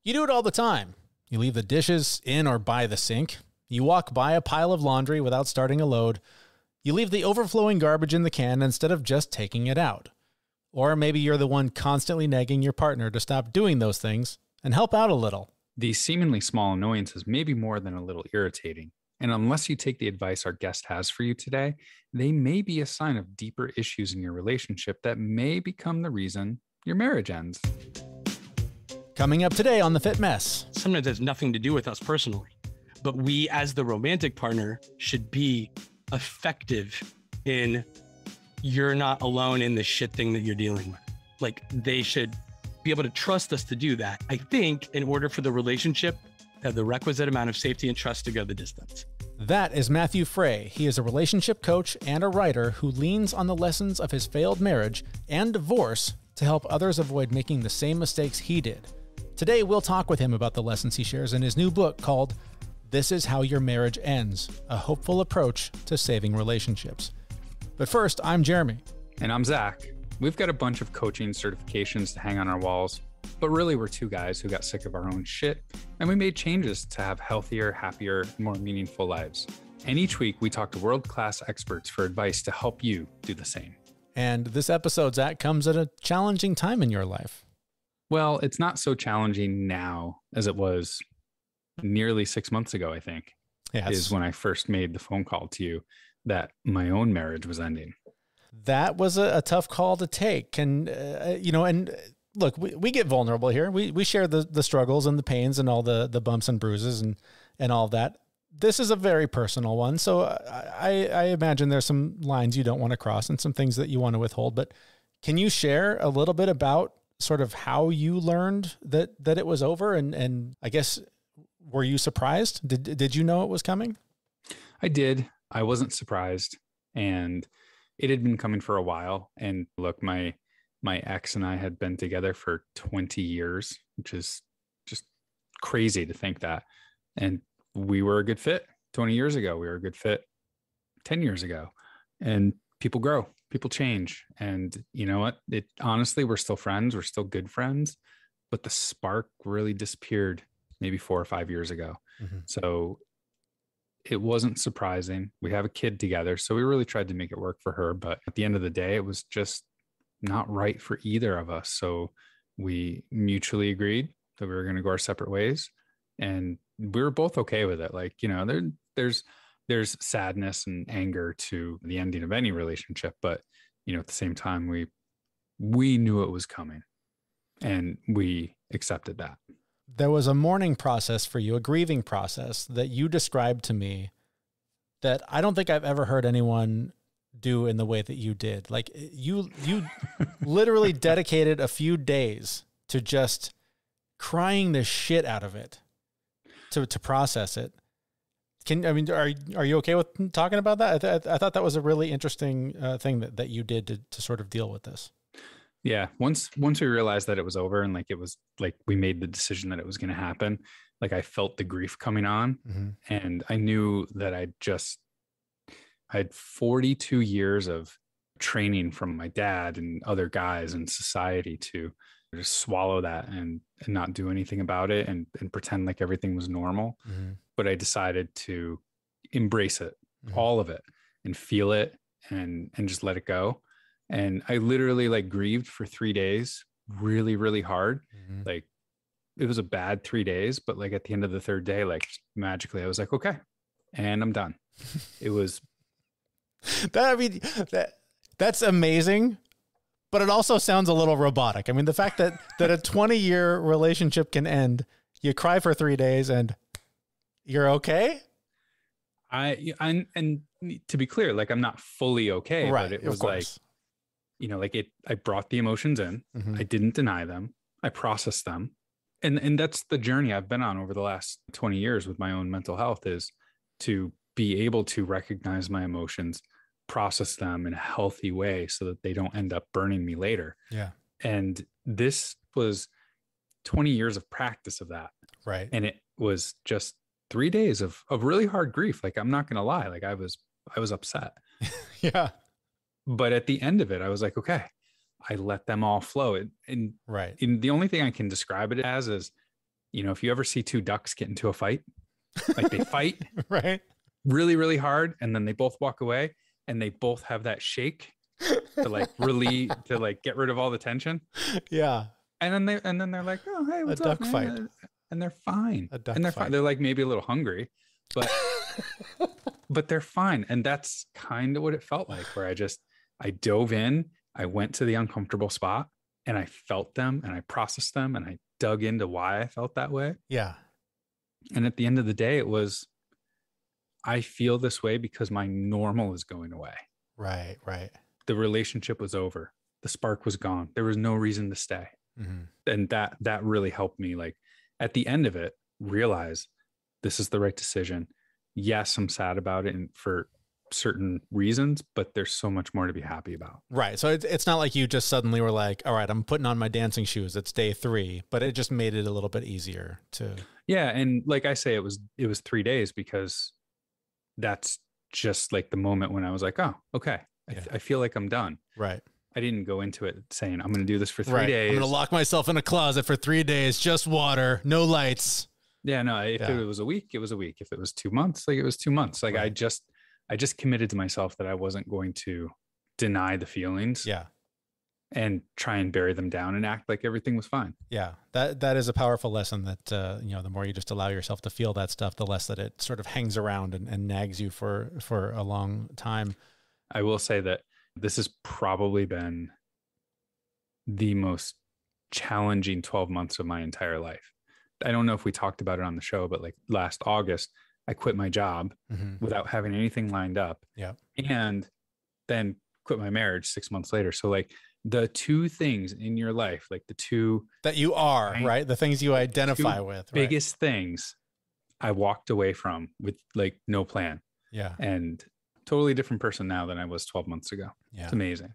You do it all the time. You leave the dishes in or by the sink. You walk by a pile of laundry without starting a load. You leave the overflowing garbage in the can instead of just taking it out. Or maybe you're the one constantly nagging your partner to stop doing those things and help out a little. These seemingly small annoyances may be more than a little irritating. And unless you take the advice our guest has for you today, they may be a sign of deeper issues in your relationship that may become the reason your marriage ends. Coming up today on The Fit Mess. Sometimes it has nothing to do with us personally, but we as the romantic partner should be effective in you're not alone in the shit thing that you're dealing with. Like they should be able to trust us to do that. I think in order for the relationship to have the requisite amount of safety and trust to go the distance. That is Matthew Fray. He is a relationship coach and a writer who leans on the lessons of his failed marriage and divorce to help others avoid making the same mistakes he did. Today, we'll talk with him about the lessons he shares in his new book called This Is How Your Marriage Ends, a hopeful approach to saving relationships. But first, I'm Jeremy. And I'm Zach. We've got a bunch of coaching certifications to hang on our walls, but really we're two guys who got sick of our own shit, and we made changes to have healthier, happier, more meaningful lives. And each week we talk to world-class experts for advice to help you do the same. And this episode, Zach, comes at a challenging time in your life. Well, it's not so challenging now as it was nearly 6 months ago, I think, is when I first made the phone call to you that my own marriage was ending. That was a tough call to take. And, and look, we get vulnerable here. We share the struggles and the pains and all the bumps and bruises and all of that. This is a very personal one. So I imagine there's some lines you don't want to cross and some things that you want to withhold. But can you share a little bit about sort of how you learned that it was over? And I guess, were you surprised? Did you know it was coming? I did. I wasn't surprised. And it had been coming for a while. And look, my ex and I had been together for 20 years, which is just crazy to think that. And we were a good fit 20 years ago. We were a good fit 10 years ago. And people grow, people change. And you know what? Honestly, we're still friends. We're still good friends. But the spark really disappeared maybe 4 or 5 years ago. Mm-hmm. So it wasn't surprising. We have a kid together, so we really tried to make it work for her. But at the end of the day, it was just not right for either of us. So we mutually agreed that we were going to go our separate ways. And we were both okay with it. Like, you know, there's sadness and anger to the ending of any relationship. But, you know, at the same time, we knew it was coming and we accepted that. There was a mourning process for you, a grieving process that you described to me that I don't think I've ever heard anyone do in the way that you did. Like you literally dedicated a few days to just crying the shit out of it, to process it. Are you okay with talking about that? I thought that was a really interesting thing that you did to sort of deal with this. Yeah. Once we realized that it was over and like, it was like, we made the decision that it was going to happen. Like I felt the grief coming on, mm-hmm. and I knew that I had 42 years of training from my dad and other guys in society to just swallow that and not do anything about it and pretend like everything was normal. Mm-hmm. But I decided to embrace it, mm-hmm. all of it, and feel it and just let it go. And I literally like grieved for 3 days, really, really hard. Mm-hmm. Like it was a bad 3 days, but like at the end of the third day, like magically I was like, okay, and I'm done. It was that's amazing, but it also sounds a little robotic. I mean, the fact that a 20-year relationship can end, you cry for 3 days and you're okay. And to be clear, like I'm not fully okay, right, but it was like, you know, like I brought the emotions in, mm-hmm. I didn't deny them. I processed them. And that's the journey I've been on over the last 20 years with my own mental health, is to be able to recognize my emotions, process them in a healthy way so that they don't end up burning me later. Yeah. And this was 20 years of practice of that. Right. And it was just 3 days of really hard grief. Like, I'm not going to lie. Like I was upset. Yeah. But at the end of it, I was like, okay, I let them all flow. And right. The only thing I can describe it as is you know, if you ever see two ducks get into a fight, like they fight Right. really, really hard, and then they both walk away and they both have that shake to like relieve, to like get rid of all the tension. Yeah. And then they're like, oh, hey, what's up, duck man? fight. And they're fine. A duck And they're fight. fine. They're like maybe a little hungry, but but they're fine. And that's kind of what it felt like, where I dove in, I went to the uncomfortable spot, and I felt them, and I processed them, and I dug into why I felt that way. Yeah. And at the end of the day, it was, I feel this way because my normal is going away. Right. Right. The relationship was over. The spark was gone. There was no reason to stay. Mm-hmm. And that really helped me, like, at the end of it, realize this is the right decision. Yes, I'm sad about it, and for certain reasons, but there's so much more to be happy about. Right. So it's not like you just suddenly were like, all right, I'm putting on my dancing shoes. It's day 3, but it just made it a little bit easier to. Yeah. And like I say, it was 3 days, because that's just like the moment when I was like, oh, okay. I feel like I'm done. Right. I didn't go into it saying I'm going to do this for 3 days. I'm going to lock myself in a closet for 3 days, just water, no lights. Yeah, no, if it was a week, it was a week. If it was 2 months, like it was 2 months. Like I just committed to myself that I wasn't going to deny the feelings. Yeah. And try and bury them down and act like everything was fine. Yeah. That is a powerful lesson that, you know, the more you just allow yourself to feel that stuff, the less that it sort of hangs around and nags you for a long time. I will say that this has probably been the most challenging 12 months of my entire life. I don't know if we talked about it on the show, but like last August, I quit my job without having anything lined up. Yeah. And then quit my marriage 6 months later. So like the two things in your life, like the two that you are, right? The things you identify with, biggest things I walked away from with like no plan. Yeah. And totally different person now than I was 12 months ago. Yeah. It's amazing.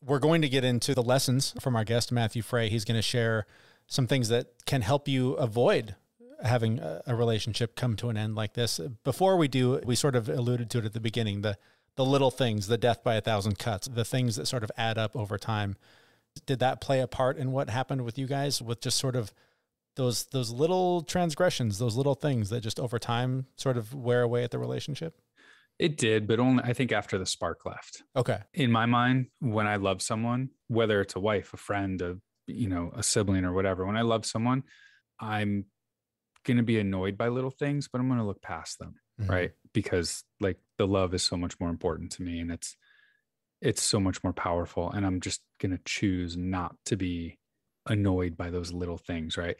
We're going to get into the lessons from our guest, Matthew Fray. He's going to share some things that can help you avoid having a relationship come to an end like this. Before we do, we sort of alluded to it at the beginning, the little things, the death by 1,000 cuts, the things that sort of add up over time. Did that play a part in what happened with you guys, with just sort of those little transgressions, those little things that just over time sort of wear away at the relationship? It did, but only, I think, after the spark left. Okay. In my mind, when I love someone, whether it's a wife, a friend, a sibling or whatever, when I love someone, I'm going to be annoyed by little things, but I'm going to look past them. Right. Because like the love is so much more important to me, and it's so much more powerful. And I'm just going to choose not to be annoyed by those little things. Right.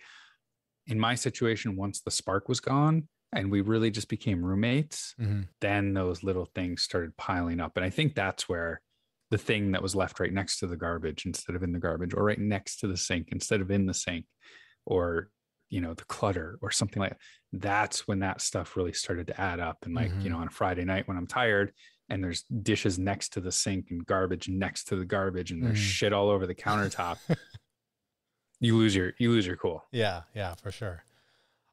In my situation, once the spark was gone and we really just became roommates, then those little things started piling up. And I think that's where the thing that was left right next to the garbage instead of in the garbage, or right next to the sink instead of in the sink, or the clutter or something like that. That's when that stuff really started to add up. And like, on a Friday night when I'm tired and there's dishes next to the sink and garbage next to the garbage and there's shit all over the countertop, you lose your cool. Yeah. Yeah, for sure.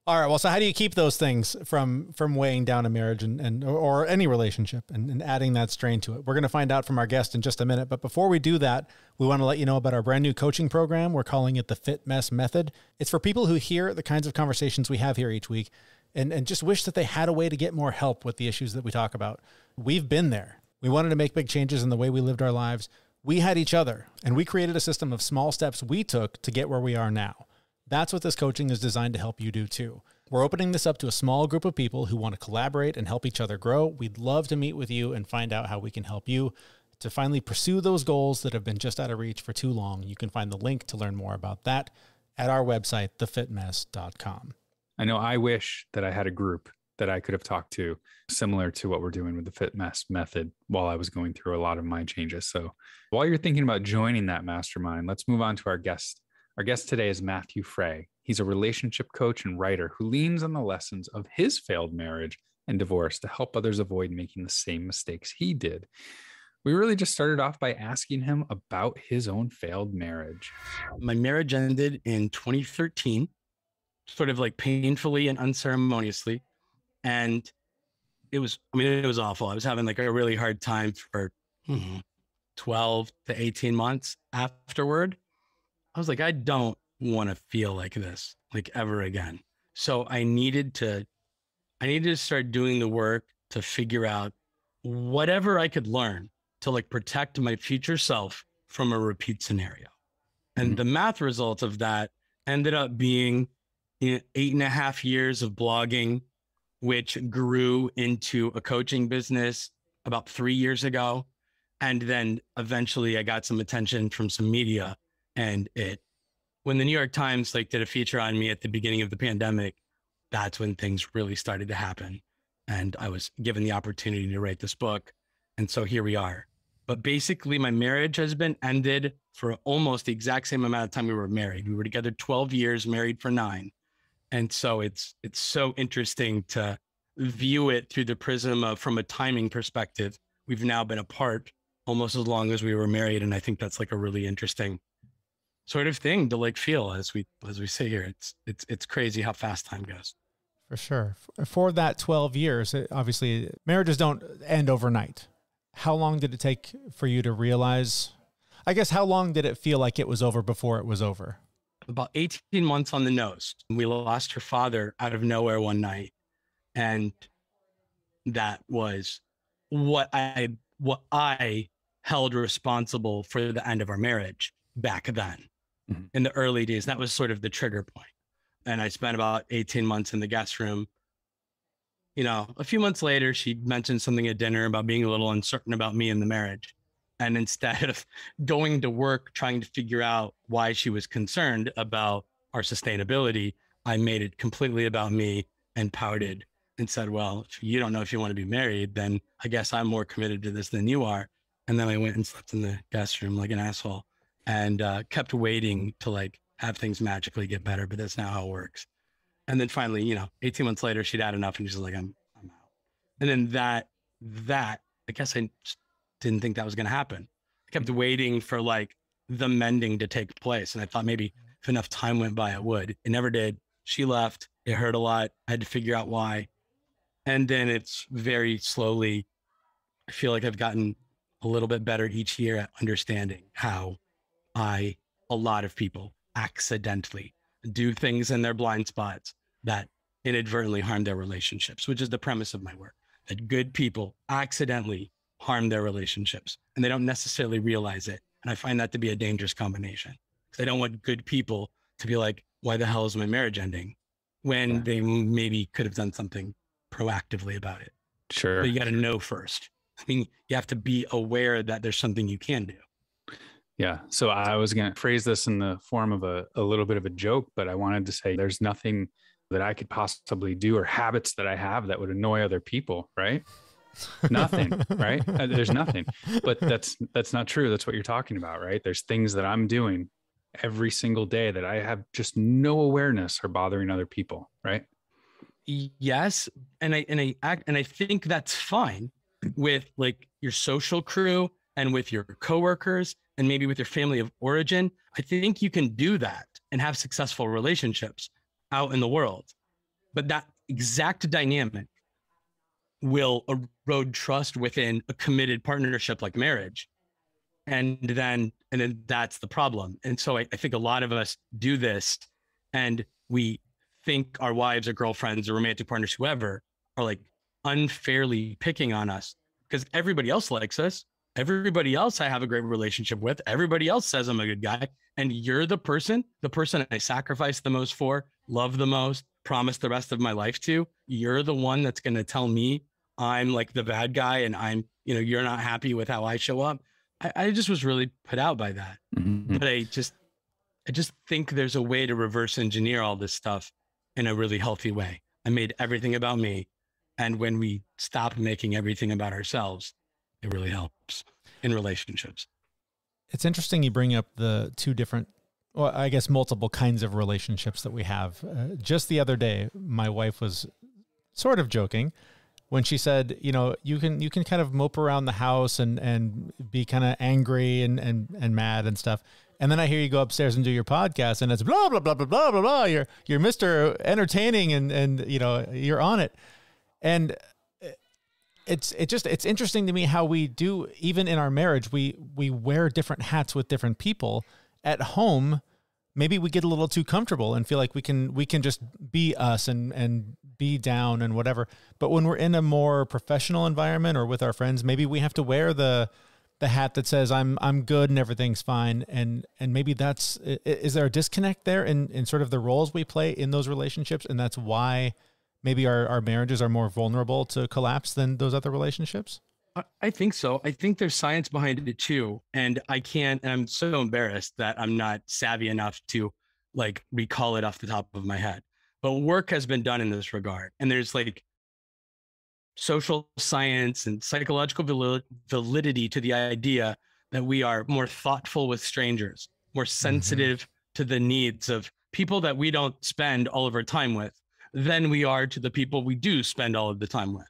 All right. Well, so how do you keep those things from weighing down a marriage or any relationship and adding that strain to it? We're going to find out from our guest in just a minute. But before we do that, we want to let you know about our brand new coaching program. We're calling it the Fit Mess Method. It's for people who hear the kinds of conversations we have here each week and just wish that they had a way to get more help with the issues that we talk about. We've been there. We wanted to make big changes in the way we lived our lives. We had each other, and we created a system of small steps we took to get where we are now. That's what this coaching is designed to help you do too. We're opening this up to a small group of people who want to collaborate and help each other grow. We'd love to meet with you and find out how we can help you to finally pursue those goals that have been just out of reach for too long. You can find the link to learn more about that at our website, thefitmess.com. I know I wish that I had a group that I could have talked to similar to what we're doing with the Fit Mess Method while I was going through a lot of my changes. So while you're thinking about joining that mastermind, let's move on to our guest. Our guest today is Matthew Fray. He's a relationship coach and writer who leans on the lessons of his failed marriage and divorce to help others avoid making the same mistakes he did. We really just started off by asking him about his own failed marriage. My marriage ended in 2013, sort of like painfully and unceremoniously. And it was awful. I was having like a really hard time for 12 to 18 months afterward. I was like, I don't want to feel like this, like ever again. So I needed to start doing the work to figure out whatever I could learn to like protect my future self from a repeat scenario. And the math result of that ended up being 8.5 years of blogging, which grew into a coaching business about 3 years ago. And then eventually I got some attention from some media, and when the New York Times like did a feature on me at the beginning of the pandemic, that's when things really started to happen. And I was given the opportunity to write this book. And so here we are. But basically my marriage has been ended for almost the exact same amount of time we were married. We were together 12 years, married for 9. And so it's so interesting to view it through the prism of, from a timing perspective, we've now been apart almost as long as we were married. And I think that's like a really interesting sort of thing to like feel as we sit here. It's crazy how fast time goes. For sure. For that 12 years, obviously marriages don't end overnight. How long did it take for you to realize, I guess, how long did it feel like it was over before it was over? About 18 months on the nose. We lost her father out of nowhere one night. And that was what I held responsible for the end of our marriage back then. In the early days. That was sort of the trigger point. And I spent about 18 months in the guest room. You know, a few months later, she mentioned something at dinner about being a little uncertain about me and the marriage. And instead of going to work, trying to figure out why she was concerned about our sustainability, I made it completely about me and pouted and said, well, if you don't know if you want to be married, then I guess I'm more committed to this than you are. And then I went and slept in the guest room like an asshole and kept waiting to like have things magically get better. But that's not how it works. And then finally, you know, 18 months later, she'd had enough and she's like, I'm out. And then that, I guess I just didn't think that was going to happen. I kept waiting for like the mending to take place. And I thought maybe if enough time went by, it would. It never did. She left. It hurt a lot. I had to figure out why. And then it's very slowly, I feel like I've gotten a little bit better each year at understanding how a lot of people accidentally do things in their blind spots that inadvertently harm their relationships, which is the premise of my work, that good people accidentally harm their relationships and they don't necessarily realize it. And I find that to be a dangerous combination because I don't want good people to be like, why the hell is my marriage ending? When they maybe could have done something proactively about it. Sure. But you got to know first. I mean, you have to be aware that there's something you can do. Yeah. So I was going to phrase this in the form of a little bit of a joke, but I wanted to say there's nothing that I could possibly do or habits that I have that would annoy other people, right? Nothing, right? There's nothing, but that's not true. That's what you're talking about, right? There's things that I'm doing every single day that I have just no awareness are bothering other people, right? Yes. And I think that's fine with like your social crew and with your coworkers and maybe with your family of origin. I think you can do that and have successful relationships out in the world. But that exact dynamic will erode trust within a committed partnership like marriage. And then that's the problem. And so I think a lot of us do this and we think our wives or girlfriends or romantic partners, whoever, are like unfairly picking on us because everybody else likes us. Everybody else I have a great relationship with. Everybody else says I'm a good guy. And you're the person I sacrifice the most for, love the most, promise the rest of my life to. You're the one that's going to tell me I'm like the bad guy and I'm, you're not happy with how I show up. I just was really put out by that. Mm-hmm. But I just think there's a way to reverse engineer all this stuff in a really healthy way. I made everything about me. And when we stop making everything about ourselves, it really helps in relationships. It's interesting you bring up the two different, well, I guess multiple kinds of relationships that we have. Just the other day, my wife was sort of joking when she said, you can kind of mope around the house and be kind of angry and mad and stuff. And then I hear you go upstairs and do your podcast and it's blah, blah, blah, blah, blah, blah, blah. You're Mr. Entertaining and you're on it. And it's interesting to me how we do, even in our marriage, we wear different hats with different people. At home, maybe we get a little too comfortable and feel like we can just be us and be down and whatever. But when we're in a more professional environment or with our friends, maybe we have to wear the hat that says I'm good and everything's fine. And maybe is there a disconnect there in sort of the roles we play in those relationships? And that's why maybe our marriages are more vulnerable to collapse than those other relationships? I think so. I think there's science behind it too. And I'm so embarrassed that I'm not savvy enough to like recall it off the top of my head. But work has been done in this regard. And there's like social science and psychological validity to the idea that we are more thoughtful with strangers, more sensitive to the needs of people that we don't spend all of our time with than we are to the people we do spend all of the time with.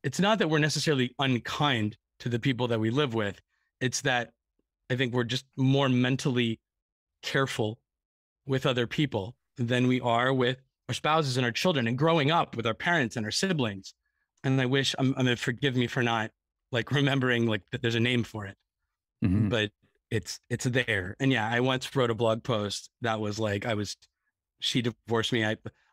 It's not that we're necessarily unkind to the people that we live with. It's that I think we're just more mentally careful with other people than we are with our spouses and our children and growing up with our parents and our siblings. And I wish I'm going to forgive me for not like remembering like that there's a name for it, but it's there. And yeah, I once wrote a blog post that was like, she divorced me.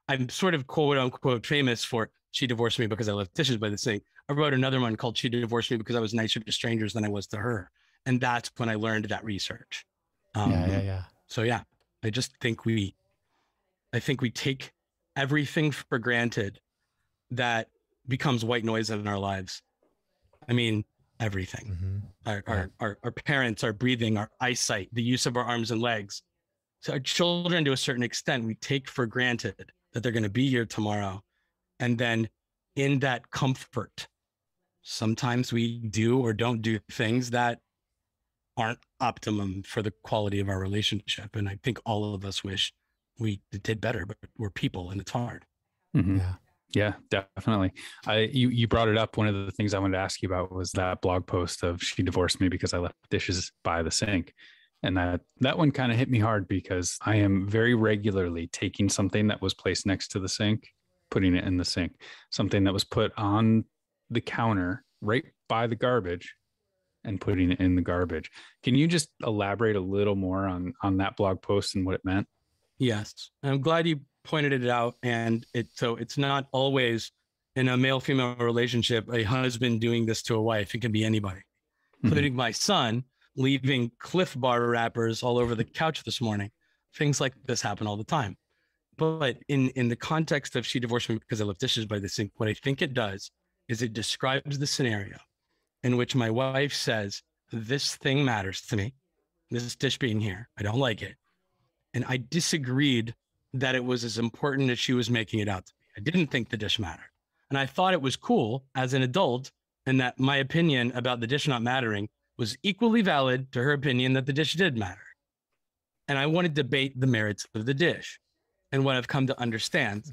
I'm sort of quote unquote famous for she divorced me because I left dishes by the sink. I wrote another one called She Divorced Me Because I Was Nicer to Strangers Than I Was to Her. And that's when I learned that research. Yeah. So yeah, I think we take everything for granted that becomes white noise in our lives. I mean, everything. Our parents, our breathing, our eyesight, the use of our arms and legs. So our children, to a certain extent, we take for granted that they're going to be here tomorrow. And then in that comfort, sometimes we do or don't do things that aren't optimum for the quality of our relationship. And I think all of us wish we did better, but we're people and it's hard. Yeah, definitely. You brought it up. One of the things I wanted to ask you about was that blog post of she divorced me because I left dishes by the sink. And that one kind of hit me hard because I am very regularly taking something that was placed next to the sink, putting it in the sink, something that was put on the counter right by the garbage and putting it in the garbage. Can you just elaborate a little more on that blog post and what it meant? Yes. I'm glad you pointed it out. And it's not always in a male-female relationship, a husband doing this to a wife. It can be anybody, including my son leaving Cliff Bar wrappers all over the couch this morning. Things like this happen all the time. But in the context of she divorced me because I left dishes by the sink, what I think it does is it describes the scenario in which my wife says, this thing matters to me, this dish being here, I don't like it. And I disagreed that it was as important as she was making it out to me. I didn't think the dish mattered. And I thought it was cool as an adult and that my opinion about the dish not mattering was equally valid to her opinion that the dish did matter. And I wanted to debate the merits of the dish. And what I've come to understand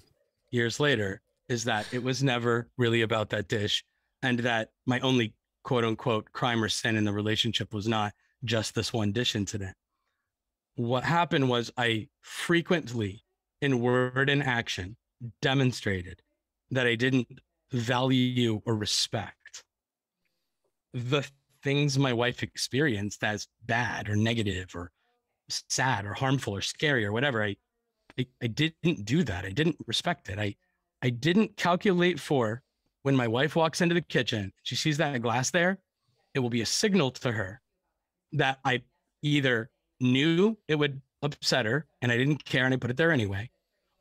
years later is that it was never really about that dish and that my only quote unquote crime or sin in the relationship was not just this one dish incident. What happened was I frequently in word and action demonstrated that I didn't value or respect the things my wife experienced as bad or negative or sad or harmful or scary or whatever. I didn't do that. I didn't respect it. I didn't calculate for when my wife walks into the kitchen, she sees that glass there, it will be a signal to her that I either knew it would upset her and I didn't care and I put it there anyway,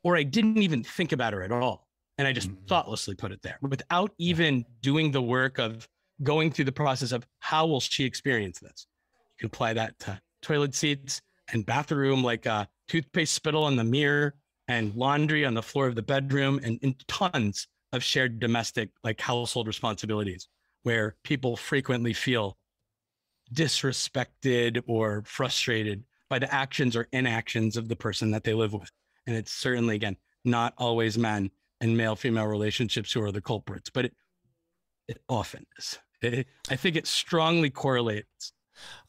or I didn't even think about her at all. And I just thoughtlessly put it there without even doing the work of going through the process of how will she experience this? You can apply that to toilet seats and bathroom, like toothpaste spittle on the mirror and laundry on the floor of the bedroom and tons of shared domestic, like household responsibilities where people frequently feel disrespected or frustrated by the actions or inactions of the person that they live with. And it's certainly, again, not always men and male-female relationships who are the culprits, but it often is. I think it strongly correlates.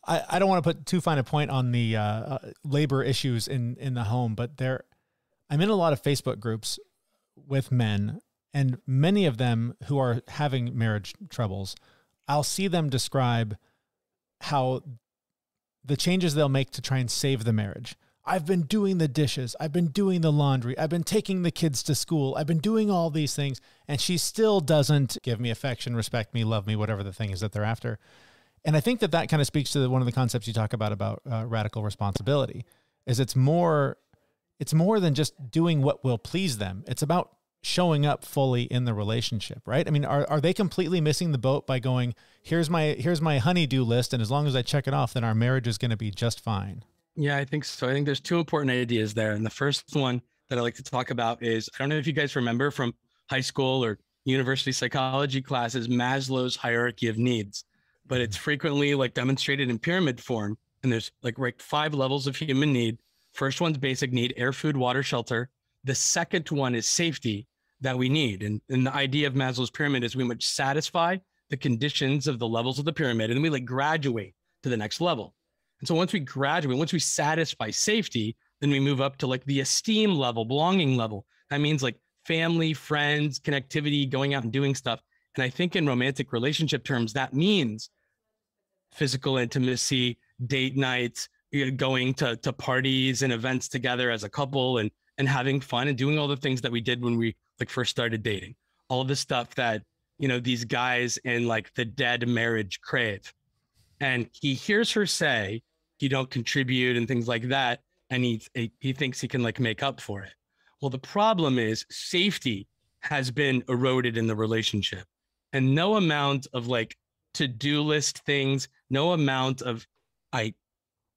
I don't want to put too fine a point on the labor issues in the home, but I'm in a lot of Facebook groups with men, and many of them who are having marriage troubles, I'll see them describe how the changes they'll make to try and save the marriage I've been doing the dishes. I've been doing the laundry. I've been taking the kids to school. I've been doing all these things. And she still doesn't give me affection, respect me, love me, whatever the thing is that they're after. And I think that kind of speaks to one of the concepts you talk about radical responsibility, is it's more than just doing what will please them. It's about showing up fully in the relationship, right? I mean, are they completely missing the boat by going, here's my honey-do list, and as long as I check it off, then our marriage is going to be just fine? Yeah, I think so. I think there's two important ideas there. And the first one that I like to talk about is, I don't know if you guys remember from high school or university psychology classes, Maslow's hierarchy of needs, but it's frequently like demonstrated in pyramid form. And there's like 5 levels of human need. First one's basic need: air, food, water, shelter. The second one is safety that we need. And the idea of Maslow's pyramid is we must satisfy the conditions of the levels of the pyramid, and then we like graduate to the next level. And so once we graduate, once we satisfy safety, then we move up to like the esteem level, belonging level. That means like family, friends, connectivity, going out and doing stuff. And I think in romantic relationship terms, that means physical intimacy, date nights, going to parties and events together as a couple, and having fun and doing all the things that we did when we like first started dating. All the stuff that, you know, these guys in like the dead marriage crave. And he hears her say, you don't contribute and things like that. And he thinks he can like make up for it. Well, the problem is safety has been eroded in the relationship, and no amount of like to-do list things, no amount of, I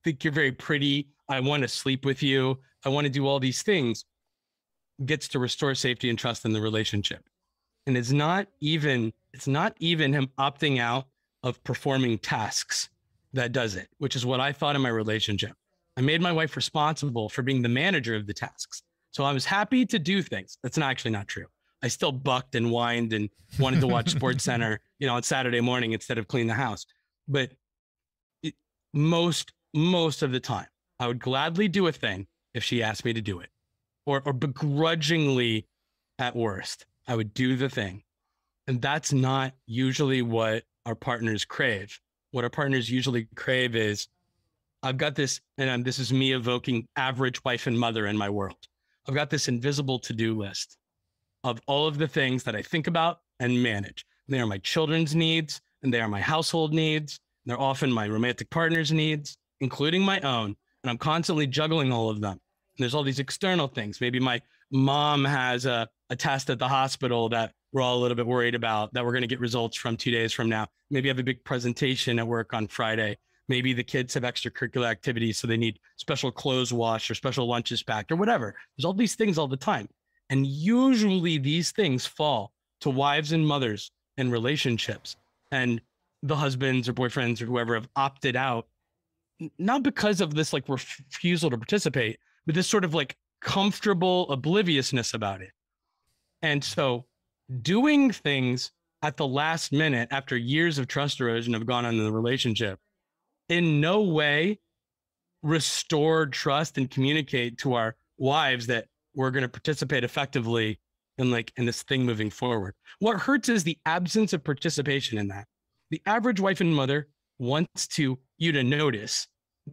think you're very pretty, I want to sleep with you, I want to do all these things, gets to restore safety and trust in the relationship. And it's not even him opting out of performing tasks that does it, which is what I thought in my relationship. I made my wife responsible for being the manager of the tasks. So I was happy to do things. That's actually not true. I still bucked and whined and wanted to watch Sports Center, you know, on Saturday morning instead of clean the house. But most of the time, I would gladly do a thing if she asked me to do it, or begrudgingly at worst, I would do the thing. And that's not usually what our partners crave. What our partners usually crave is, I've got this, and this is me evoking average wife and mother in my world. I've got this invisible to-do list of all of the things that I think about and manage. They are my children's needs, and they are my household needs. And they're often my romantic partner's needs, including my own. And I'm constantly juggling all of them. And there's all these external things. Maybe my mom has a test at the hospital that we're all a little bit worried about, that we're going to get results from 2 days from now. Maybe I have a big presentation at work on Friday. Maybe the kids have extracurricular activities, so they need special clothes washed or special lunches packed or whatever. There's all these things all the time. And usually these things fall to wives and mothers in relationships. And the husbands or boyfriends or whoever have opted out, not because of this like refusal to participate, but this sort of like comfortable obliviousness about it. And so doing things at the last minute after years of trust erosion have gone on in the relationship in no way restore trust and communicate to our wives that we're going to participate effectively in this thing moving forward. What hurts is the absence of participation in that. The average wife and mother wants you to notice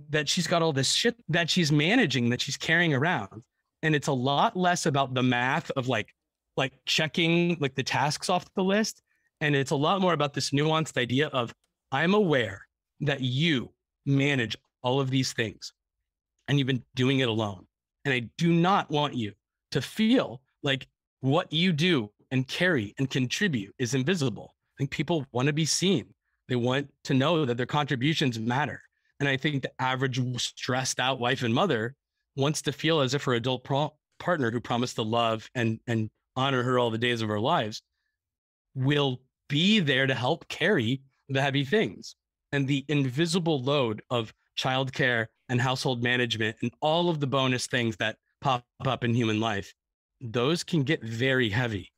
that she's got all this shit that she's managing, that she's carrying around. And it's a lot less about the math of like checking like the tasks off the list. And it's a lot more about this nuanced idea of, I'm aware that you manage all of these things and you've been doing it alone. And I do not want you to feel like what you do and carry and contribute is invisible. I think people want to be seen. They want to know that their contributions matter. And I think the average stressed out wife and mother wants to feel as if her adult partner who promised to love and honor her all the days of her lives will be there to help carry the heavy things. And the invisible load of childcare and household management and all of the bonus things that pop up in human life, those can get very heavy,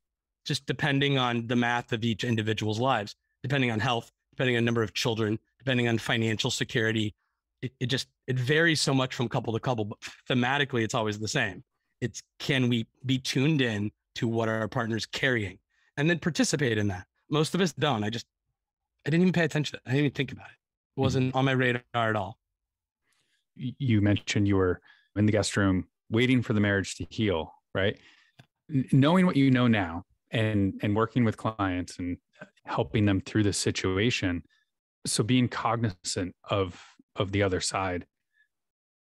just depending on the math of each individual's lives, depending on health, depending on number of children, depending on financial security. It varies so much from couple to couple, but thematically, it's always the same. It's, can we be tuned in to what our partner's carrying and then participate in that? Most of us don't. I didn't even pay attention to it. I didn't even think about it. It wasn't on my radar at all. You mentioned you were in the guest room, waiting for the marriage to heal, right? Knowing what you know now and working with clients and helping them through this situation. So being cognizant of the other side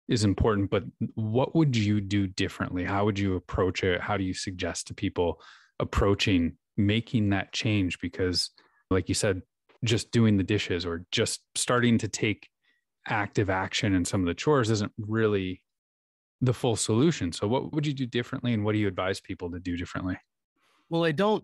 is important, but what would you do differently? How would you approach it? How do you suggest to people approaching making that change? Because like you said, just doing the dishes or just starting to take active action in some of the chores isn't really the full solution. So what would you do differently, and what do you advise people to do differently? Well,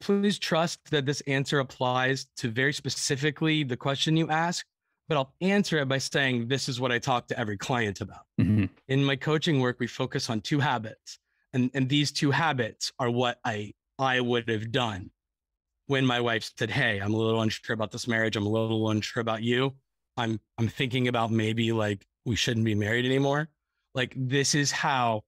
please trust that this answer applies to very specifically the question you asked, but I'll answer it by saying, this is what I talk to every client about. Mm-hmm. In my coaching work, we focus on 2 habits. And these 2 habits are what I would have done when my wife said, hey, I'm a little unsure about this marriage. I'm a little unsure about you. I'm thinking about maybe like we shouldn't be married anymore. Like, this is how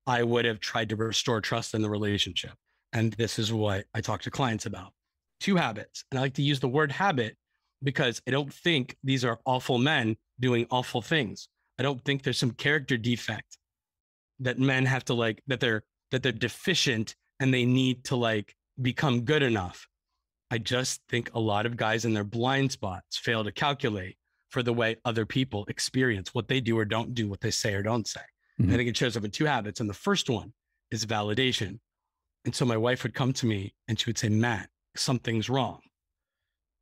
I would have tried to restore trust in the relationship. And this is what I talk to clients about. 2 habits. And I like to use the word habit because I don't think these are awful men doing awful things. I don't think there's some character defect that men have to like, that they're deficient and they need to like become good enough. I just think a lot of guys in their blind spots fail to calculate for the way other people experience what they do or don't do, what they say or don't say. Mm-hmm. I think it shows up in 2 habits. And the first one is validation. And so my wife would come to me and she would say, Matt, something's wrong.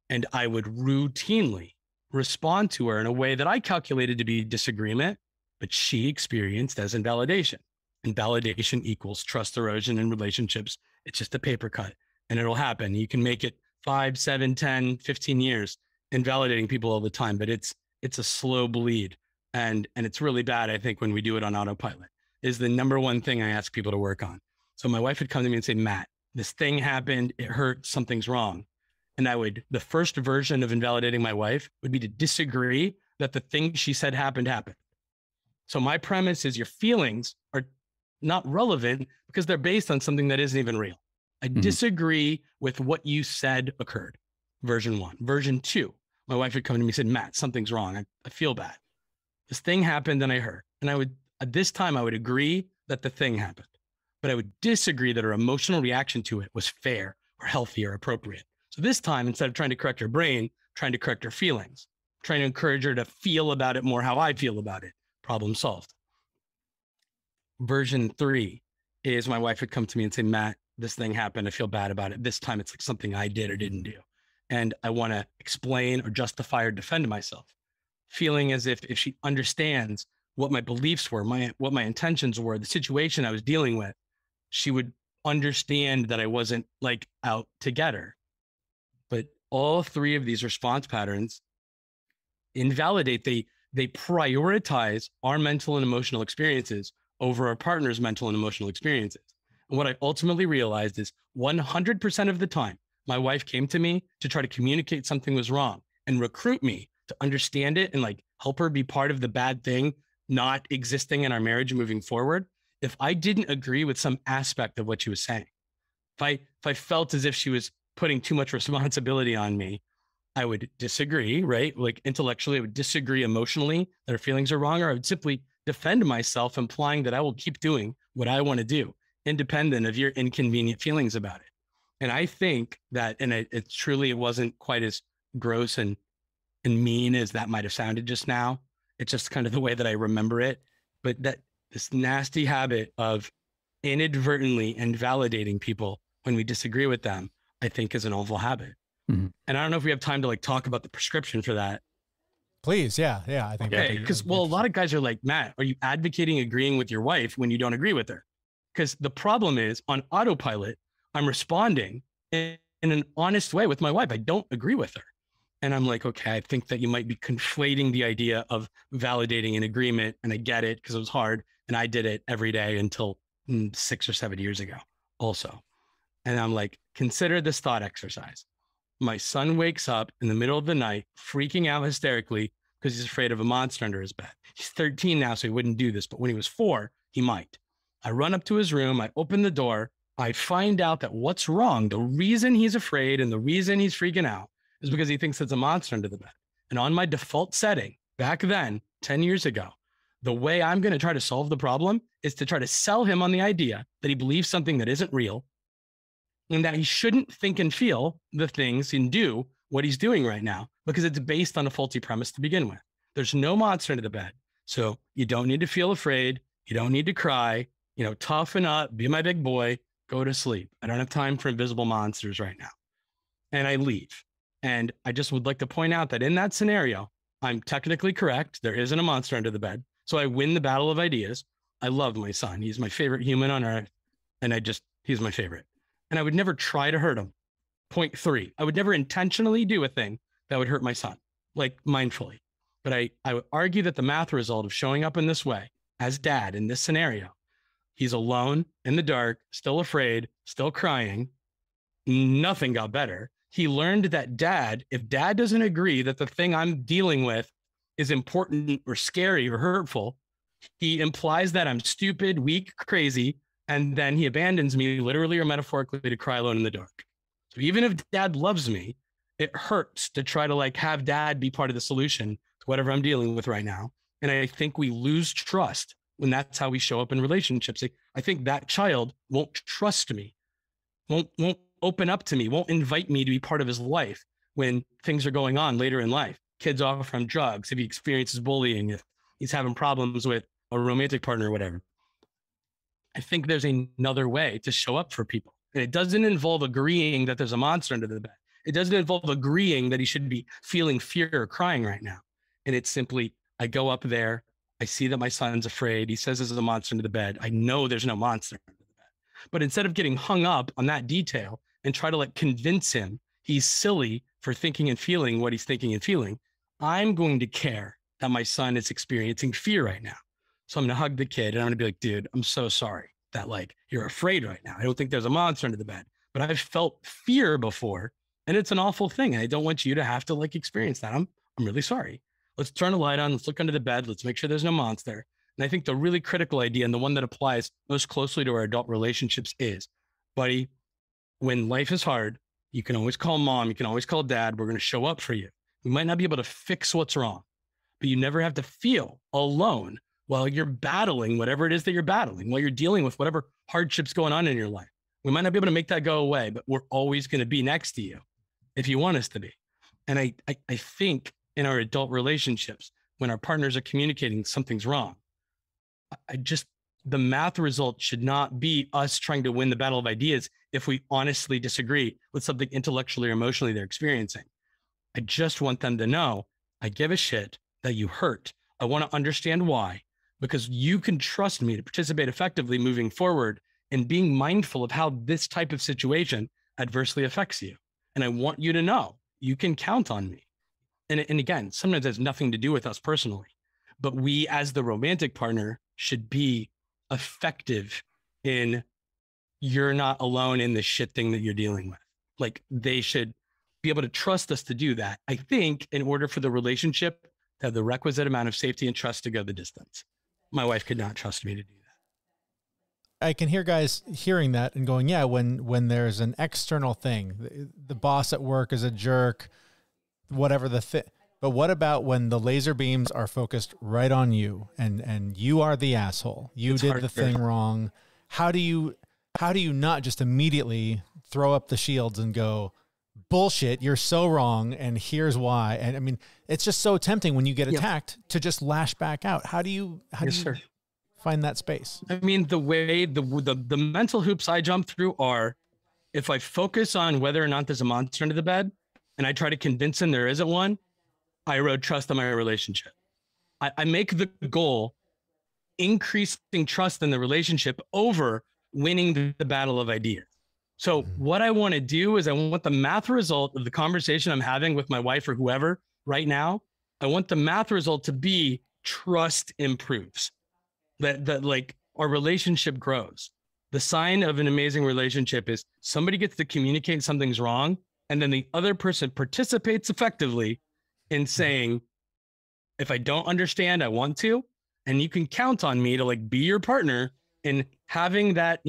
And I would routinely respond to her in a way that I calculated to be disagreement, but she experienced as invalidation. And validation equals trust erosion in relationships. It's just a paper cut and it'll happen. You can make it 5, 7, 10, 15 years invalidating people all the time, but it's a slow bleed. And it's really bad, I think, when we do it on autopilot, is the number one thing I ask people to work on. So my wife would come to me and say, Matt, this thing happened, it hurt, something's wrong. And the first version of invalidating my wife would be to disagree that the thing she said happened. So my premise is your feelings are not relevant because they're based on something that isn't even real. I disagree with what you said occurred. Version 1. Version 2, my wife would come to me and said, Matt, something's wrong. I feel bad. This thing happened and I hurt. And at this time, I would agree that the thing happened, but I would disagree that her emotional reaction to it was fair or healthy or appropriate. So this time, instead of trying to correct her brain, trying to correct her feelings, trying to encourage her to feel about it more how I feel about it. Problem solved. Version 3 is my wife would come to me and say, Matt, this thing happened. I feel bad about it. This time it's like something I did or didn't do. And I want to explain or justify or defend myself, feeling as if she understands what my beliefs were, what my intentions were, the situation I was dealing with, she would understand that I wasn't like out to get her. But all 3 of these response patterns invalidate, they prioritize our mental and emotional experiences over our partner's mental and emotional experiences. And what I ultimately realized is 100% of the time, my wife came to me to try to communicate something was wrong and recruit me to understand it and like help her be part of the bad thing not existing in our marriage moving forward. If I didn't agree with some aspect of what she was saying, if I felt as if she was putting too much responsibility on me, I would disagree, right? Like intellectually, I would disagree emotionally that her feelings are wrong, or I would simply defend myself, implying that I will keep doing what I want to do, independent of your inconvenient feelings about it. And I think that, and it truly, it wasn't quite as gross and mean as that might've sounded just now. It's just kind of the way that I remember it. But that this nasty habit of inadvertently invalidating people when we disagree with them, I think is an awful habit. Mm-hmm. And I don't know if we have time to like talk about the prescription for that. Please. Yeah. I think. Okay. Because a lot of guys are like, Matt, are you advocating agreeing with your wife when you don't agree with her? Because the problem is on autopilot, I'm responding in an honest way with my wife. I don't agree with her. And I'm like, okay, I think that you might be conflating the idea of validating an agreement. And I get it because it was hard. And I did it every day until 6 or 7 years ago also. And I'm like, consider this thought exercise. My son wakes up in the middle of the night, freaking out hysterically because he's afraid of a monster under his bed. He's 13 now, so he wouldn't do this. But when he was 4, he might. I run up to his room. I open the door. I find out that what's wrong, the reason he's afraid and the reason he's freaking out is because he thinks it's a monster under the bed. And on my default setting, back then, 10 years ago, the way I'm going to try to solve the problem is to try to sell him on the idea that he believes something that isn't real and that he shouldn't think and feel the things and do what he's doing right now because it's based on a faulty premise to begin with. There's no monster under the bed. So you don't need to feel afraid. You don't need to cry, toughen up, be my big boy, go to sleep. I don't have time for invisible monsters right now. And I leave. And I just would like to point out that in that scenario, I'm technically correct. There isn't a monster under the bed. So I win the battle of ideas. I love my son. He's my favorite human on earth. And he's my favorite. And I would never try to hurt him. Point 3, I would never intentionally do a thing that would hurt my son, like mindfully. But I would argue that the math result of showing up in this way as dad in this scenario, he's alone in the dark, still afraid, still crying. Nothing got better. He learned that if dad doesn't agree that the thing I'm dealing with is important or scary or hurtful, he implies that I'm stupid, weak, crazy, and then he abandons me literally or metaphorically to cry alone in the dark. So even if dad loves me, it hurts to try to have dad be part of the solution to whatever I'm dealing with right now. And I think we lose trust when that's how we show up in relationships. I think that child won't trust me, won't open up to me, won't invite me to be part of his life when things are going on later in life. Kids off from drugs, if he experiences bullying, if he's having problems with a romantic partner or whatever. I think there's another way to show up for people. And it doesn't involve agreeing that there's a monster under the bed. It doesn't involve agreeing that he should be feeling fear or crying right now. And it's simply, I go up there, I see that my son's afraid. He says there's a monster under the bed. I know there's no monster under the bed. But instead of getting hung up on that detail and try to convince him he's silly for thinking and feeling what he's thinking and feeling, I'm going to care that my son is experiencing fear right now. So I'm going to hug the kid and I'm going to be like, dude, I'm so sorry that you're afraid right now. I don't think there's a monster under the bed, but I've felt fear before and it's an awful thing. And I don't want you to have to experience that. I'm really sorry. Let's turn the light on. Let's look under the bed. Let's make sure there's no monster. And I think the really critical idea and the one that applies most closely to our adult relationships is, buddy, when life is hard, you can always call mom. You can always call dad. We're going to show up for you. We might not be able to fix what's wrong, but you never have to feel alone while you're battling whatever it is that you're battling, while you're dealing with whatever hardships going on in your life. We might not be able to make that go away, but we're always going to be next to you if you want us to be. And I think in our adult relationships, when our partners are communicating something's wrong, the math result should not be us trying to win the battle of ideas if we honestly disagree with something intellectually or emotionally they're experiencing. I just want them to know, I give a shit that you hurt. I want to understand why, because you can trust me to participate effectively moving forward and being mindful of how this type of situation adversely affects you. And I want you to know you can count on me. And again, sometimes it has nothing to do with us personally, but we as the romantic partner should be effective in, you're not alone in the shit thing that you're dealing with. They should be able to trust us to do that. I think in order for the relationship to have the requisite amount of safety and trust to go the distance. My wife could not trust me to do that. I can hear guys hearing that and going, yeah, when there's an external thing, the boss at work is a jerk, whatever the thing. But what about when the laser beams are focused right on you and you are the asshole? You did the thing wrong. How do you not just immediately throw up the shields and go, bullshit, you're so wrong, and here's why? And I mean, it's just so tempting when you get attacked to just lash back out. How do you find that space? I mean, the way the mental hoops I jump through are, if I focus on whether or not there's a monster under the bed and I try to convince him there isn't one, I erode trust in my relationship. I make the goal increasing trust in the relationship over winning the battle of ideas. So what I want to do is I want the math result of the conversation I'm having with my wife or whoever right now. I want the math result to be trust improves, that our relationship grows. The sign of an amazing relationship is somebody gets to communicate something's wrong, and then the other person participates effectively in saying, if I don't understand, I want to, and you can count on me to be your partner in having that,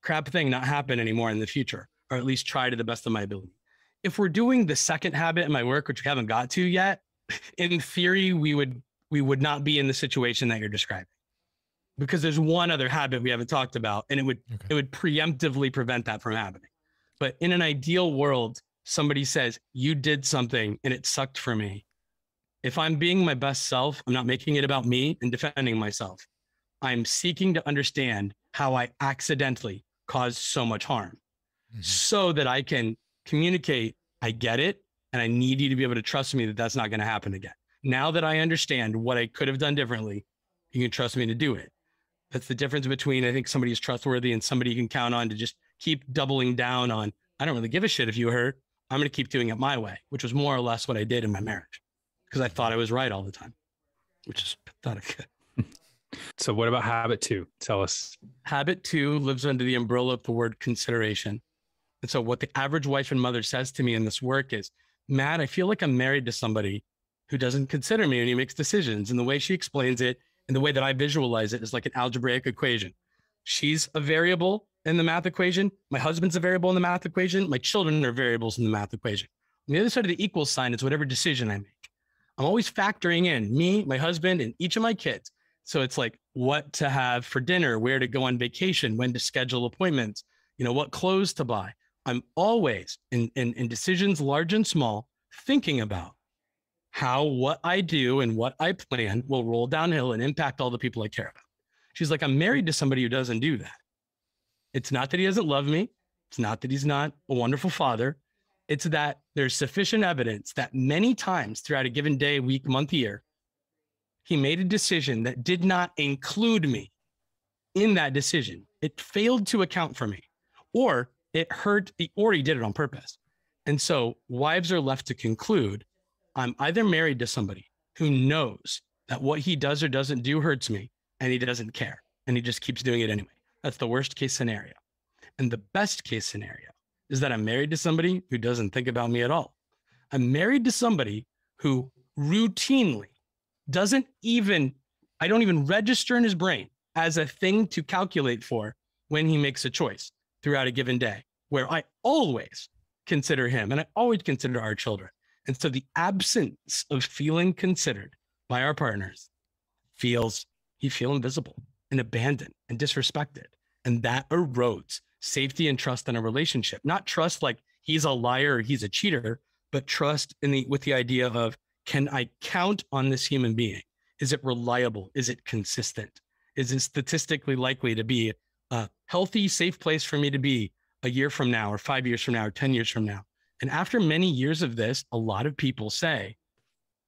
crap thing not happen anymore in the future, or at least try to the best of my ability. If we're doing the second habit in my work, which we haven't got to yet, in theory, we would we would not be in the situation that you're describing. Because there's one other habit we haven't talked about, and it would preemptively prevent that from happening. But in an ideal world, somebody says, you did something and it sucked for me. If I'm being my best self, I'm not making it about me and defending myself. I'm seeking to understand how I accidentally caused so much harm so that I can communicate, I get it, and I need you to be able to trust me that that's not going to happen again. Now that I understand what I could have done differently, you can trust me to do it. That's the difference between, I think, somebody is trustworthy and somebody you can count on to just keep doubling down on, I don't really give a shit if you hurt. I'm going to keep doing it my way, which was more or less what I did in my marriage because I thought I was right all the time, which is pathetic. So what about habit 2? Tell us. Habit 2 lives under the umbrella of the word consideration. And so what the average wife and mother says to me in this work is, Matt, I feel like I'm married to somebody who doesn't consider me when he makes decisions. And the way she explains it and the way that I visualize it is like an algebraic equation. She's a variable in the math equation. My husband's a variable in the math equation. My children are variables in the math equation. On the other side of the equal sign is whatever decision I make. I'm always factoring in me, my husband, and each of my kids. So it's like what to have for dinner, where to go on vacation, when to schedule appointments, what clothes to buy. I'm always in decisions large and small, thinking about how what I do and what I plan will roll downhill and impact all the people I care about. She's like, I'm married to somebody who doesn't do that. It's not that he doesn't love me. It's not that he's not a wonderful father. It's that there's sufficient evidence that many times throughout a given day, week, month, year, he made a decision that did not include me in that decision. It failed to account for me, or it hurt, or he did it on purpose. And so wives are left to conclude, I'm either married to somebody who knows that what he does or doesn't do hurts me, and he doesn't care, and he just keeps doing it anyway. That's the worst case scenario. And the best case scenario is that I'm married to somebody who doesn't think about me at all. I'm married to somebody who routinely I don't even register in his brain as a thing to calculate for when he makes a choice throughout a given day, where I always consider him and I always consider our children. And so the absence of feeling considered by our partners you feel invisible and abandoned and disrespected. And that erodes safety and trust in a relationship. Not trust like he's a liar or he's a cheater, but trust with the idea of, can I count on this human being? Is it reliable? Is it consistent? Is it statistically likely to be a healthy, safe place for me to be a year from now or 5 years from now or 10 years from now? And after many years of this, a lot of people say,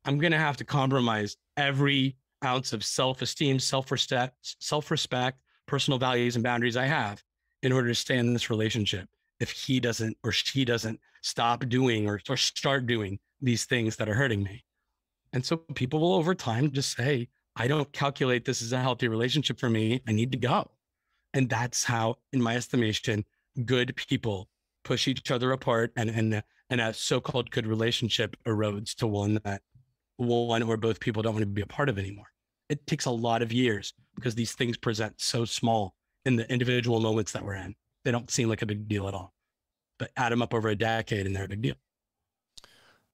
I'm going to have to compromise every ounce of self-esteem, self-respect, personal values and boundaries I have in order to stay in this relationship if he doesn't or she doesn't stop doing or start doing these things that are hurting me. And so people will over time just say, I don't calculate this as a healthy relationship for me. I need to go. And that's how, in my estimation, good people push each other apart and a so-called good relationship erodes to one where both people don't want to be a part of anymore. It takes a lot of years because these things present so small in the individual moments that we're in. They don't seem like a big deal at all, but add them up over a decade and they're a big deal.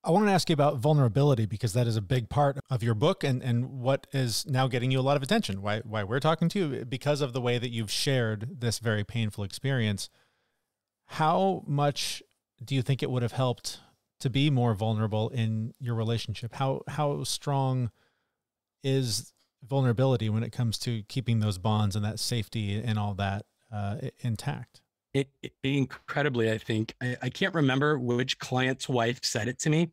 I want to ask you about vulnerability because that is a big part of your book and what is now getting you a lot of attention. Why we're talking to you, because of the way that you've shared this very painful experience. How much do you think it would have helped to be more vulnerable in your relationship? How strong is vulnerability when it comes to keeping those bonds and that safety and all that intact? It incredibly, I think. I can't remember which client's wife said it to me,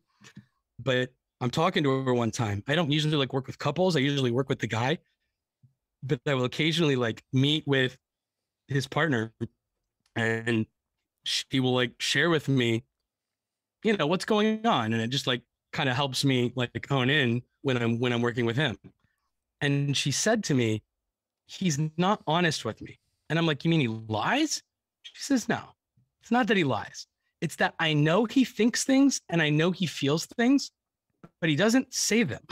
but I'm talking to her one time. I don't usually work with couples. I usually work with the guy, but I will occasionally meet with his partner and she will share with me, what's going on. And it just kind of helps me hone in when I'm working with him. And she said to me, he's not honest with me. And I'm like, you mean he lies? She says, no, it's not that he lies. It's that I know he thinks things and I know he feels things, but he doesn't say them.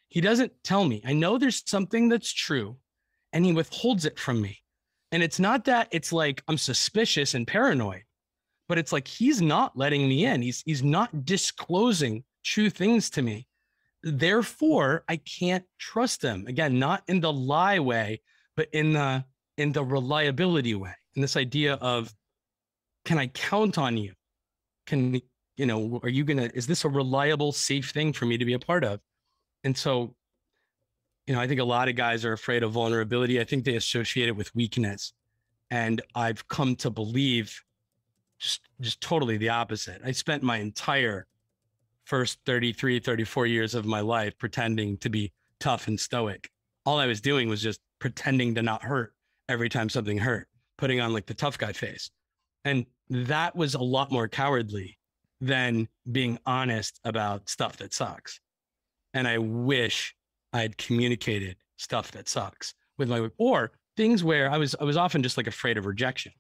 He doesn't tell me. I know there's something that's true and he withholds it from me. And it's not that it's I'm suspicious and paranoid, but it's he's not letting me in. He's not disclosing true things to me. therefore I can't trust them. Again, not in the lie way, but in the reliability way. In this idea of, can I count on you? Can, you know, is this a reliable, safe thing for me to be a part of? And so, you know, I think a lot of guys are afraid of vulnerability. I think they associate it with weakness. And I've come to believe just totally the opposite. I spent my entire first 33, 34 years of my life pretending to be tough and stoic. All I was doing was just pretending to not hurt every time something hurt, putting on like the tough guy face. And that was a lot more cowardly than being honest about stuff that sucks. And I wish I had communicated stuff that sucks with my, or things where I was often just like afraid of rejection.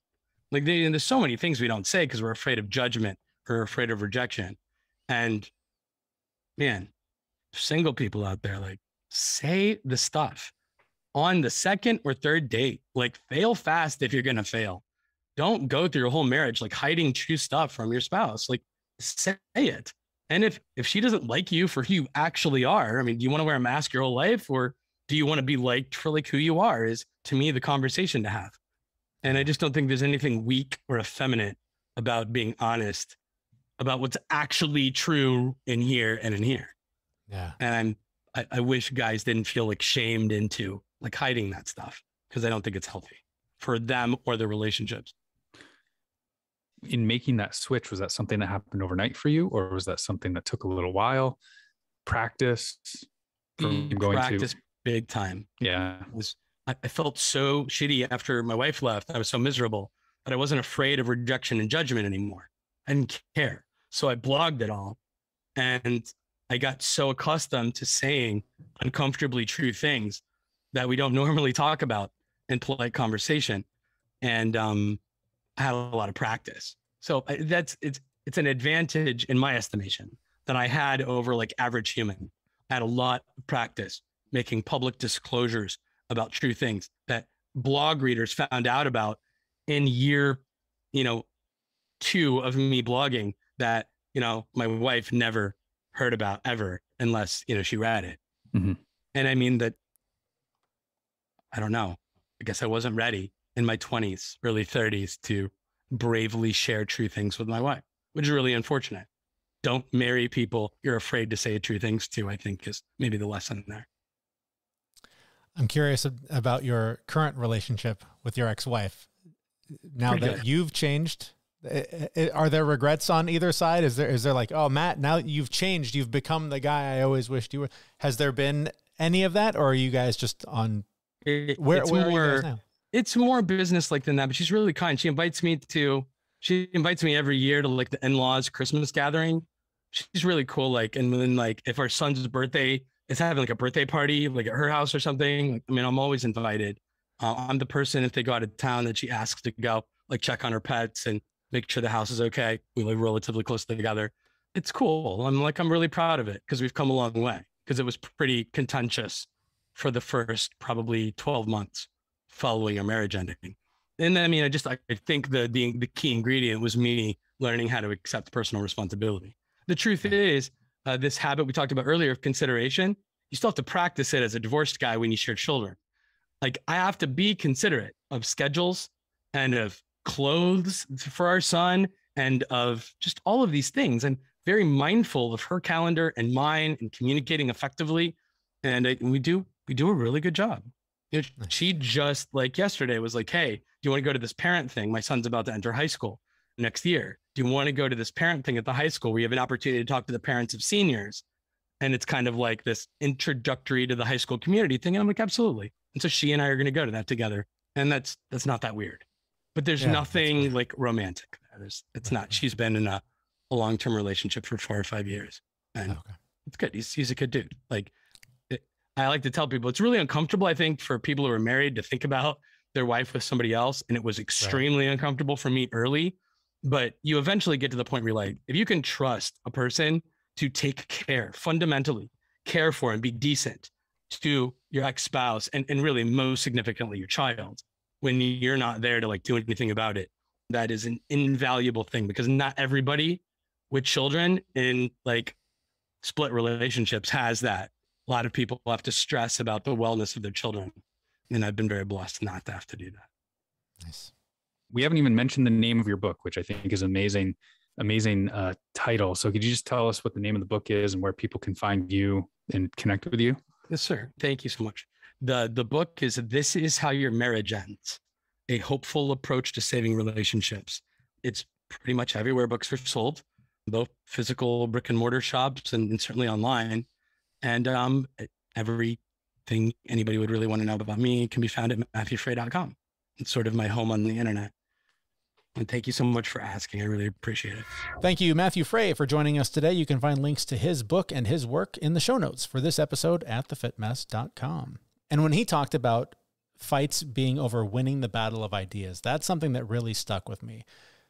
Like there's so many things we don't say because we're afraid of judgment or afraid of rejection. And man, single people out there, like, say the stuff on the second or third date. Like, fail fast if you're going to fail. Don't go through your whole marriage like hiding true stuff from your spouse. Like, say it. And if she doesn't like you for who you actually are, I mean, do you want to wear a mask your whole life, or do you want to be liked for like who you are? Is, to me, the conversation to have. And I just don't think there's anything weak or effeminate about being honest about what's actually true in here and in here. Yeah. And I wish guys didn't feel like shamed into like hiding that stuff, because I don't think it's healthy for them or their relationships. In making that switch, was that something that happened overnight for you, or was that something that took a little while? Practice from going Practice to big time. Yeah. I felt so shitty after my wife left. I was so miserable that I wasn't afraid of rejection and judgment anymore. I didn't care. So I blogged it all. And I got so accustomed to saying uncomfortably true things that we don't normally talk about in polite conversation. And I had a lot of practice. So it's an advantage in my estimation that I had over like average human. I had a lot of practice making public disclosures about true things that blog readers found out about in year, 2 of me blogging that, my wife never heard about ever, unless, she read it. Mm-hmm. And I mean that, I don't know, I guess I wasn't ready in my 20s, early 30s to bravely share true things with my wife, which is really unfortunate. Don't marry people you're afraid to say true things to, I think, is maybe the lesson there. I'm curious about your current relationship with your ex-wife. Now that you've changed, are there regrets on either side? Is there like, oh, Matt, now you've changed, you've become the guy I always wished you were? Has there been any of that, or are you guys just on where are you guys now? It's more business like than that, but she's really kind. She invites me every year to like the in-laws Christmas gathering. She's really cool. Like, and then like if our son's birthday is having like a birthday party, like at her house or something, I mean, I'm always invited. I'm the person, if they go out of town, that she asks to go like check on her pets and make sure the house is okay. We live relatively close together. It's cool. I'm really proud of it because we've come a long way, because it was pretty contentious for the first probably 12 months following our marriage ending. And I mean, I think the key ingredient was me learning how to accept personal responsibility. The truth is, this habit we talked about earlier of consideration, you still have to practice it as a divorced guy when you share children. Like, I have to be considerate of schedules and of clothes for our son and of just all of these things. I'm very mindful of her calendar and mine and communicating effectively. And we do a really good job. She just like yesterday was like, hey, do you want to go to this parent thing? My son's about to enter high school next year. Do you want to go to this parent thing at the high school where you have an opportunity to talk to the parents of seniors? And it's kind of like this introductory to the high school community thing. And I'm like, absolutely. And so she and I are going to go to that together. And that's not that weird, but there's nothing like romantic. It's not. She's been in a long-term relationship for 4 or 5 years, and it's good. He's a good dude. Like, I like to tell people, it's really uncomfortable, I think, for people who are married to think about their wife with somebody else. And it was extremely uncomfortable for me early, but you eventually get to the point where you're like, if you can trust a person to take care, fundamentally care for and be decent to your ex-spouse and really most significantly your child, when you're not there to like do anything about it, that is an invaluable thing, because not everybody with children in like split relationships has that. A lot of people have to stress about the wellness of their children. And I've been very blessed not to have to do that. Nice. We haven't even mentioned the name of your book, which I think is amazing title. So could you just tell us what the name of the book is and where people can find you and connect with you? Yes, sir. Thank you so much. The book is This Is How Your Marriage Ends, a hopeful approach to saving relationships. It's pretty much everywhere books are sold, both physical brick and mortar shops and certainly online. And everything anybody would really want to know about me can be found at MatthewFray.com. It's sort of my home on the internet. And thank you so much for asking. I really appreciate it. Thank you, Matthew Fray, for joining us today. You can find links to his book and his work in the show notes for this episode at thefitmess.com. And when he talked about fights being over winning the battle of ideas, that's something that really stuck with me.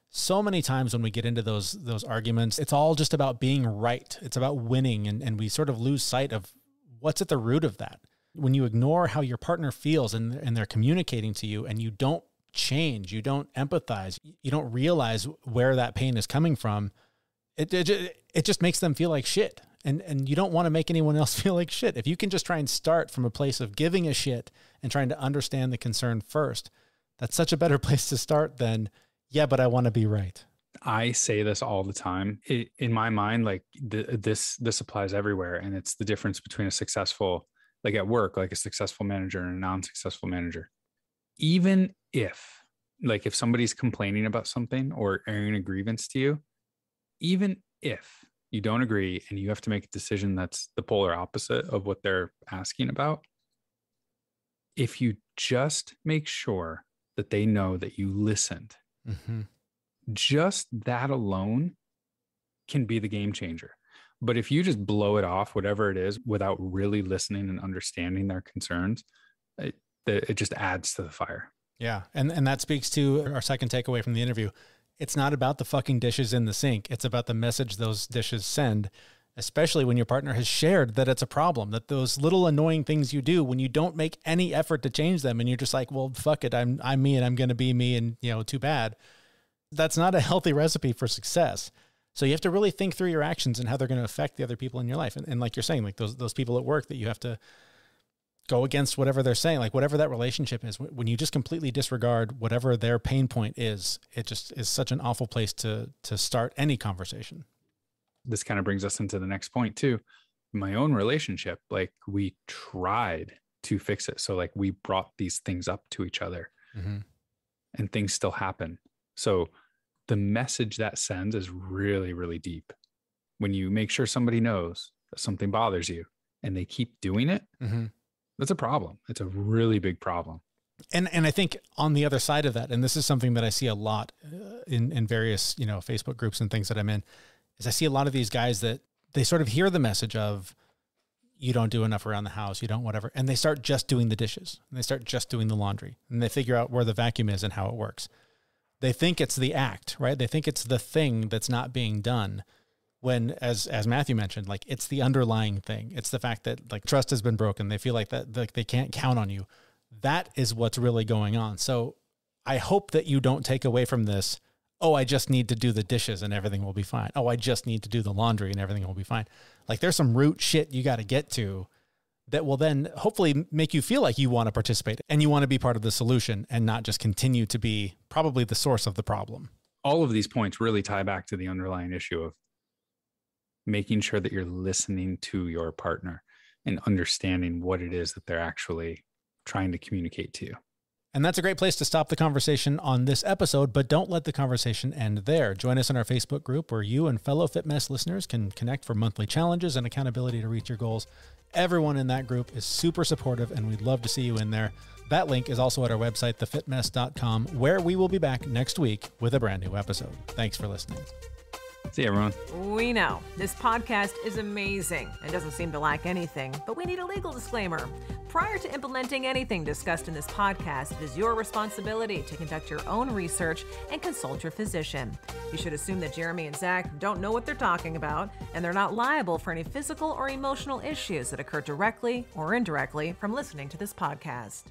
So many times when we get into those arguments, it's all just about being right. It's about winning, and we sort of lose sight of what's at the root of that. When you ignore how your partner feels and they're communicating to you, and you don't change, you don't empathize, you don't realize where that pain is coming from, it just makes them feel like shit. And you don't want to make anyone else feel like shit. If you can just try and start from a place of giving a shit and trying to understand the concern first, that's such a better place to start than, yeah, but I want to be right. I say this all the time. In my mind, like this applies everywhere. And it's the difference between a successful, like at work, like a successful manager and a non-successful manager. Even if somebody's complaining about something or airing a grievance to you, even if you don't agree and you have to make a decision that's the polar opposite of what they're asking about, if you just make sure that they know that you listened, just that alone can be the game changer. But if you just blow it off, whatever it is, without really listening and understanding their concerns, it just adds to the fire. Yeah. And that speaks to our second takeaway from the interview. It's not about the fucking dishes in the sink. It's about the message those dishes send, especially when your partner has shared that it's a problem, that those little annoying things you do when you don't make any effort to change them and you're just like, well, fuck it. I'm me and I'm going to be me and, too bad. That's not a healthy recipe for success. So you have to really think through your actions and how they're going to affect the other people in your life. And like you're saying, like those people at work that you have to go against whatever they're saying, like whatever that relationship is, when you just completely disregard whatever their pain point is, it just is such an awful place to start any conversation. This kind of brings us into the next point too. My own relationship, like we tried to fix it. So like we brought these things up to each other and things still happen. So the message that sends is really, really deep. When you make sure somebody knows that something bothers you and they keep doing it, that's a problem. It's a really big problem. And I think on the other side of that, and this is something that I see a lot in various, Facebook groups and things that I'm in, is I see a lot of these guys that they sort of hear the message of, you don't do enough around the house, you don't whatever, and they start just doing the dishes, and they start just doing the laundry, and they figure out where the vacuum is and how it works. They think it's the act, right? They think it's the thing that's not being done. When, as Matthew mentioned, like it's the underlying thing. It's the fact that like trust has been broken. They feel like that, like they can't count on you. That is what's really going on. So I hope that you don't take away from this, oh, I just need to do the dishes and everything will be fine. Oh, I just need to do the laundry and everything will be fine. Like there's some root shit you got to get to that will then hopefully make you feel like you want to participate and you want to be part of the solution and not just continue to be probably the source of the problem. All of these points really tie back to the underlying issue of making sure that you're listening to your partner and understanding what it is that they're actually trying to communicate to you. And that's a great place to stop the conversation on this episode, but don't let the conversation end there. Join us in our Facebook group where you and fellow FitMess listeners can connect for monthly challenges and accountability to reach your goals. Everyone in that group is super supportive and we'd love to see you in there. That link is also at our website, thefitmess.com, where we will be back next week with a brand new episode. Thanks for listening. See you, everyone. We know this podcast is amazing and doesn't seem to lack anything, but we need a legal disclaimer. Prior to implementing anything discussed in this podcast, it is your responsibility to conduct your own research and consult your physician. You should assume that Jeremy and Zach don't know what they're talking about, and they're not liable for any physical or emotional issues that occur directly or indirectly from listening to this podcast.